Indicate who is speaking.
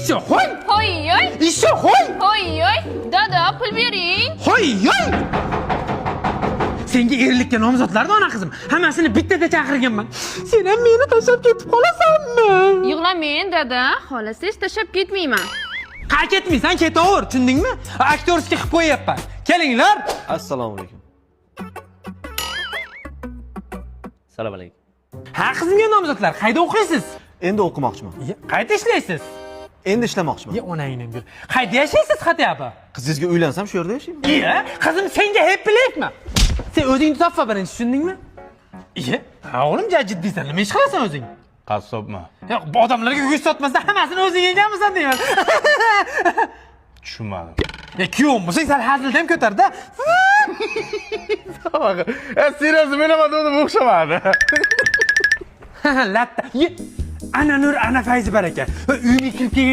Speaker 1: Ishga qo'y.
Speaker 2: Hoy-yoy.
Speaker 1: Ishga qo'y.
Speaker 2: Hoy-yoy. Dada, pul bering.
Speaker 1: Hoy-yoy. Senga erlikka nomzodlarni ona qizim, hammasini bittada chaqirganman. Sen ham meni tashlab ketib qolasanmi?
Speaker 2: Yig'lamang, dada. Xolasangiz tashlab ketmayman.
Speaker 1: Qay ketmaysan, ketaver, tushundingmi? Aktyorskiy qilib qo'yapman. Kelinglar.
Speaker 3: Assalomu alaykum. Assalomu alaykum.
Speaker 1: Ha, qizimga nomzodlar, qayda o'qiysiz?
Speaker 3: Endi o'qimoqchiman.
Speaker 1: Qayda ishlaysiz?
Speaker 3: Endi ishlamoqchiman.
Speaker 1: Onangni bir. Qayda yashaysiz xatyapti?
Speaker 3: Qizingizga uylensam shu yerda yashayman.
Speaker 1: Iya, qizim senga happy lifemi? Sen o'zingni topfa birinchi, tushundingmi? Iya, o'g'lim jiddiysan, nima ish qilasan o'zing?
Speaker 4: Qassobman.
Speaker 1: Bu odamlarga go'sht sotmasdan hammasini o'zing yeganmisan deyman.
Speaker 4: Tushunmadim.
Speaker 1: Kuyovim bo'lsang sal hazilda ham ko'tar-da.
Speaker 4: Serios men ham o'zim o'xshamadi.
Speaker 1: Latta. Ana nur, ana fayzi baraka. Uyga kirib kelgan